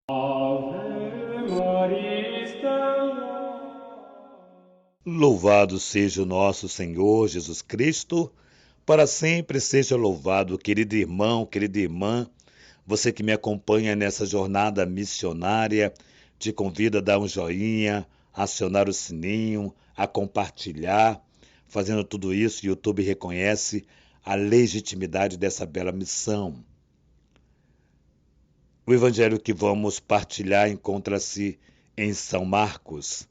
Ave Maria Stella. Louvado seja o nosso Senhor Jesus Cristo, para sempre seja louvado, querido irmão, querida irmã, você que me acompanha nessa jornada missionária, te convido a dar um joinha, a acionar o sininho, a compartilhar. Fazendo tudo isso, o YouTube reconhece a legitimidade dessa bela missão. O evangelho que vamos partilhar encontra-se em São Marcos.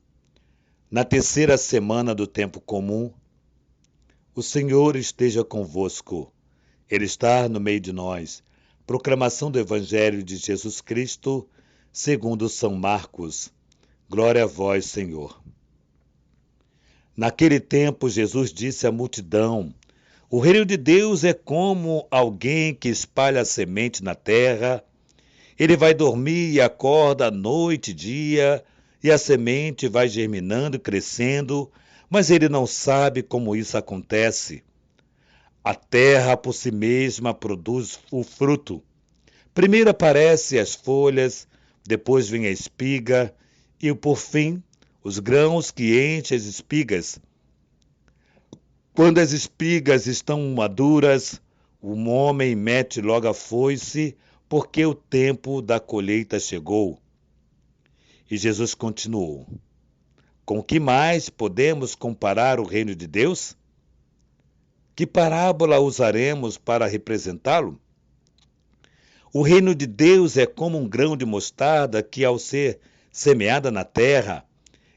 Na terceira semana do tempo comum, o Senhor esteja convosco. Ele está no meio de nós. Proclamação do Evangelho de Jesus Cristo, segundo São Marcos. Glória a vós, Senhor. Naquele tempo, Jesus disse à multidão: O reino de Deus é como alguém que espalha a semente na terra. Ele vai dormir e acorda noite e dia, e a semente vai germinando e crescendo, mas ele não sabe como isso acontece. A terra por si mesma produz o fruto. Primeiro aparecem as folhas, depois vem a espiga e, por fim, os grãos que enchem as espigas. Quando as espigas estão maduras, o homem mete logo a foice, porque o tempo da colheita chegou. E Jesus continuou: Com que mais podemos comparar o reino de Deus? Que parábola usaremos para representá-lo? O reino de Deus é como um grão de mostarda que, ao ser semeada na terra,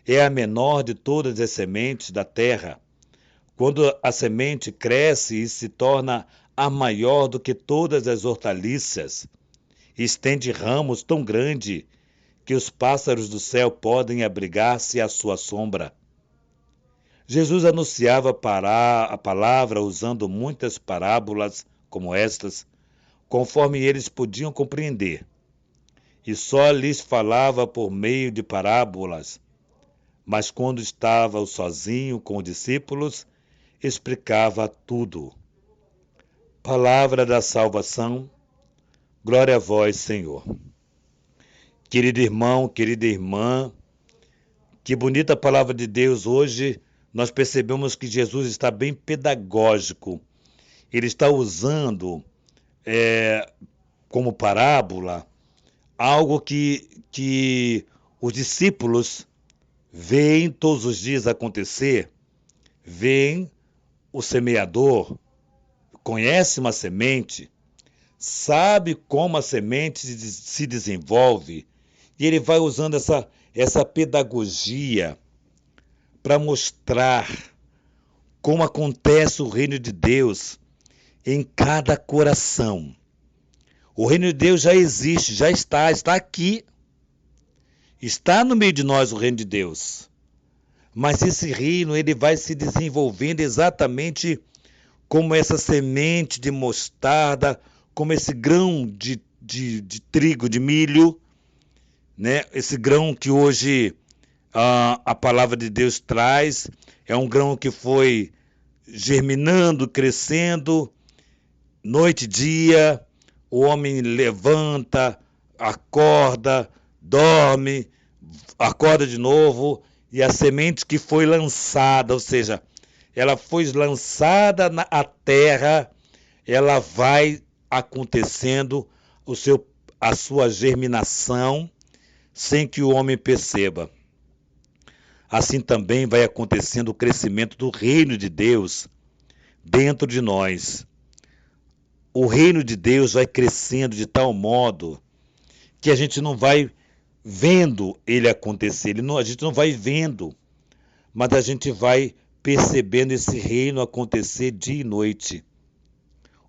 é a menor de todas as sementes da terra. Quando a semente cresce e se torna a maior do que todas as hortaliças, estende ramos tão grandes que os pássaros do céu podem abrigar-se à sua sombra. Jesus anunciava a palavra usando muitas parábolas como estas, conforme eles podiam compreender, e só lhes falava por meio de parábolas. Mas quando estava sozinho com os discípulos, explicava tudo. Palavra da salvação, glória a vós, Senhor. Querido irmão, querida irmã, que bonita palavra de Deus hoje. Nós percebemos que Jesus está bem pedagógico. Ele está usando como parábola algo que os discípulos veem todos os dias acontecer. Veem o semeador, conhece uma semente, sabe como a semente se desenvolve, e ele vai usando essa pedagogia para mostrar como acontece o reino de Deus em cada coração. O reino de Deus já existe, já está aqui. Está no meio de nós o reino de Deus. Mas esse reino ele vai se desenvolvendo exatamente como essa semente de mostarda, como esse grão de trigo, de milho, né? Esse grão que hoje a palavra de Deus traz, é um grão que foi germinando, crescendo, noite e dia, o homem levanta, acorda, dorme, acorda de novo, e a semente que foi lançada, ou seja, ela foi lançada na terra, ela vai acontecendo a sua germinação sem que o homem perceba. Assim também vai acontecendo o crescimento do reino de Deus dentro de nós. O reino de Deus vai crescendo de tal modo que a gente não vai vendo ele acontecer, a gente não vai vendo, mas a gente vai percebendo esse reino acontecer dia e noite.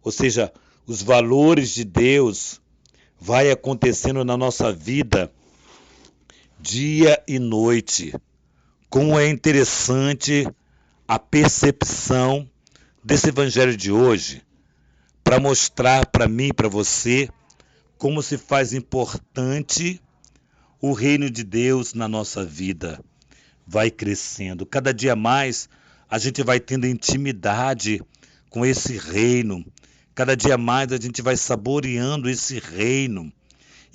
Ou seja, os valores de Deus vai acontecendo na nossa vida dia e noite. Como é interessante a percepção desse evangelho de hoje para mostrar para mim e para você como se faz importante o reino de Deus na nossa vida. Vai crescendo. Cada dia mais a gente vai tendo intimidade com esse reino. Cada dia mais a gente vai saboreando esse reino.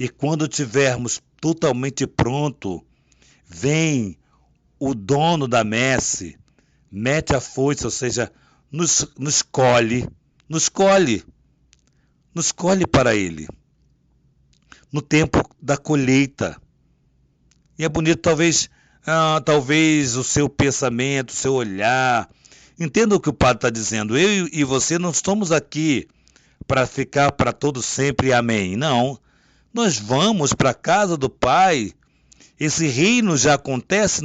E quando tivermos totalmente pronto, vem o dono da messe, mete a foice, ou seja, nos colhe para ele, no tempo da colheita. E é bonito, talvez o seu pensamento, o seu olhar. Entenda o que o padre está dizendo. Eu e você não estamos aqui para ficar para todo sempre, amém. Não. Nós vamos para a casa do Pai. Esse reino já acontece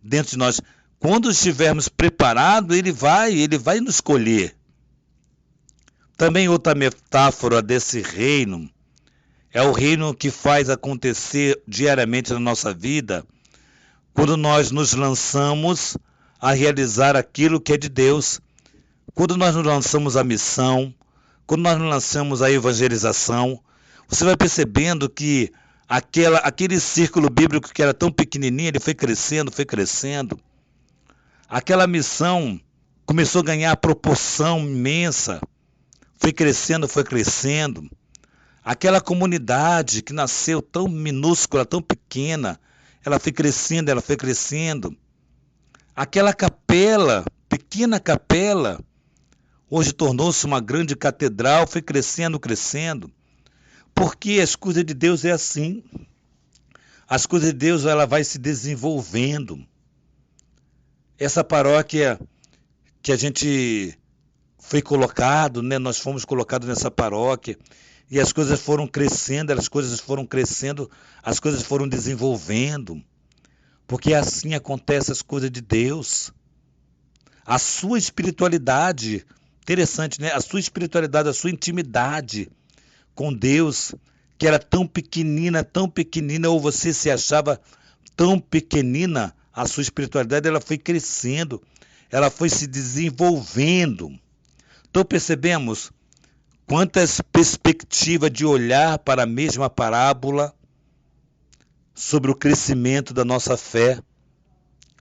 dentro de nós. Quando estivermos preparados, ele vai nos colher. Também outra metáfora desse reino é o reino que faz acontecer diariamente na nossa vida, quando nós nos lançamos a realizar aquilo que é de Deus, quando nós nos lançamos à missão, quando nós nos lançamos à evangelização. Você vai percebendo que aquele círculo bíblico que era tão pequenininho, ele foi crescendo. Aquela missão começou a ganhar proporção imensa, foi crescendo. Aquela comunidade que nasceu tão minúscula, tão pequena, ela foi crescendo. Aquela capela, pequena capela, hoje tornou-se uma grande catedral, foi crescendo. Porque as coisas de Deus é assim. As coisas de Deus, ela vai se desenvolvendo. Essa paróquia que a gente foi colocado, né? Nós fomos colocados nessa paróquia e as coisas foram crescendo, as coisas foram desenvolvendo. Porque assim acontecem as coisas de Deus. A sua espiritualidade, interessante, né? A sua espiritualidade, a sua intimidade com Deus, que era tão pequenina, ou você se achava tão pequenina, a sua espiritualidade ela foi crescendo, ela foi se desenvolvendo. Então percebemos quantas perspectivas de olhar para a mesma parábola sobre o crescimento da nossa fé,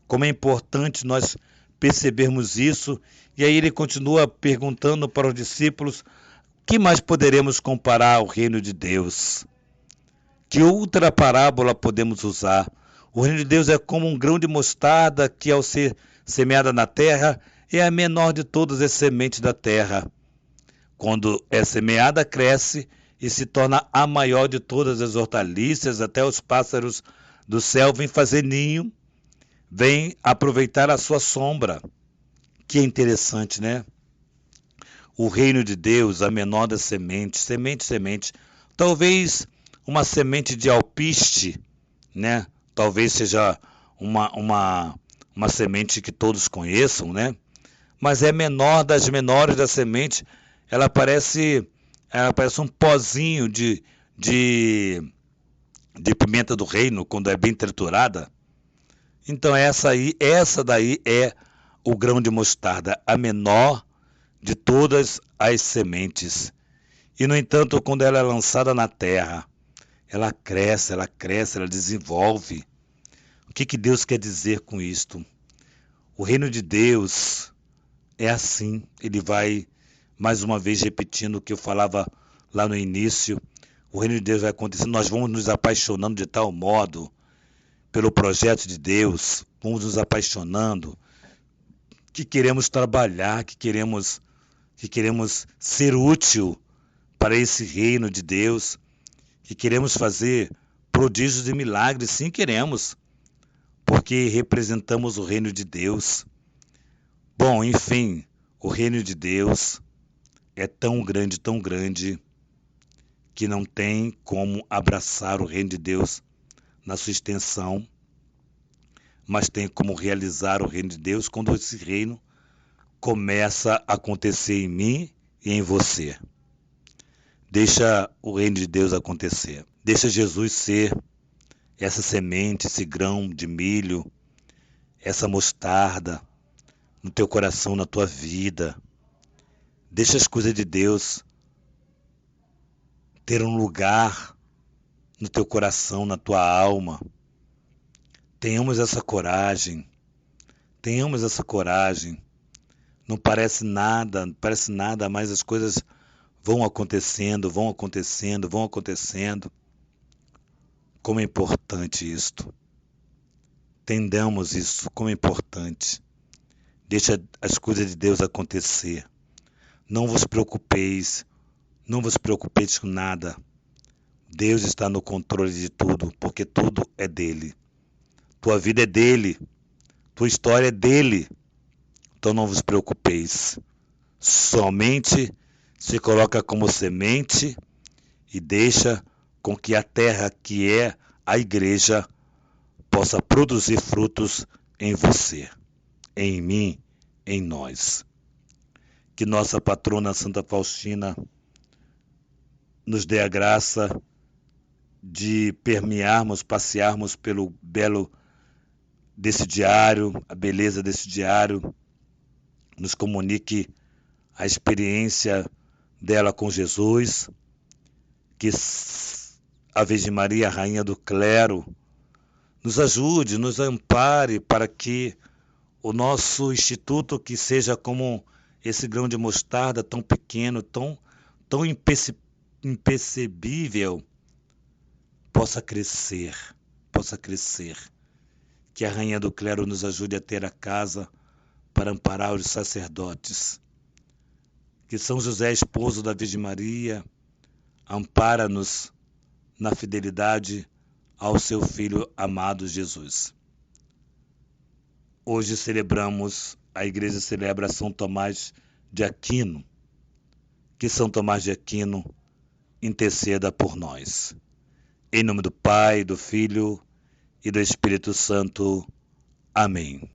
como é importante nós percebermos isso. E aí ele continua perguntando para os discípulos: que mais poderemos comparar ao reino de Deus? Que outra parábola podemos usar? O reino de Deus é como um grão de mostarda que, ao ser semeada na terra, é a menor de todas as sementes da terra. Quando é semeada, cresce e se torna a maior de todas as hortaliças, até os pássaros do céu vêm fazer ninho, vêm aproveitar a sua sombra. Que é interessante, né? O reino de Deus, a menor das sementes, semente. Talvez uma semente de alpiste, né? Talvez seja uma semente que todos conheçam, né? Mas é menor das menores da semente. Ela parece um pozinho de pimenta do reino quando é bem triturada. Então essa daí é o grão de mostarda, a menor de todas as sementes. E, no entanto, quando ela é lançada na terra, ela cresce, ela desenvolve. O que Deus quer dizer com isto? O reino de Deus é assim. Ele vai, mais uma vez, repetindo o que eu falava lá no início. O reino de Deus vai acontecer. Nós vamos nos apaixonando de tal modo pelo projeto de Deus. Vamos nos apaixonando que queremos trabalhar, que queremos ser útil para esse reino de Deus, que queremos fazer prodígios e milagres. Sim, queremos, porque representamos o reino de Deus. Bom, enfim, o reino de Deus é tão grande, que não tem como abraçar o reino de Deus na sua extensão, mas tem como realizar o reino de Deus quando esse reino começa a acontecer em mim e em você. Deixa o reino de Deus acontecer. Deixa Jesus ser essa semente, esse grão de milho, essa mostarda no teu coração, na tua vida. Deixa as coisas de Deus ter um lugar no teu coração, na tua alma. Tenhamos essa coragem. Não parece nada, mas as coisas vão acontecendo. Como é importante isto. Entendamos isso, como é importante. Deixa as coisas de Deus acontecer. Não vos preocupeis com nada. Deus está no controle de tudo, porque tudo é dele. Tua vida é dele, tua história é dele. Então não vos preocupeis. Somente se coloca como semente e deixa com que a terra, que é a igreja, possa produzir frutos em você, em mim, em nós. Que nossa patrona Santa Faustina nos dê a graça de permearmos, passearmos pelo belo desse diário, a beleza desse diário, nos comunique a experiência dela com Jesus, que a Virgem Maria, a Rainha do Clero, nos ajude, nos ampare para que o nosso instituto, que seja como esse grão de mostarda tão pequeno, tão imperceptível, possa crescer. Que a Rainha do Clero nos ajude a ter a casa para amparar os sacerdotes. Que São José, esposo da Virgem Maria, ampara-nos na fidelidade ao seu Filho amado Jesus. Hoje a Igreja celebra São Tomás de Aquino. Que São Tomás de Aquino interceda por nós. Em nome do Pai, do Filho e do Espírito Santo. Amém.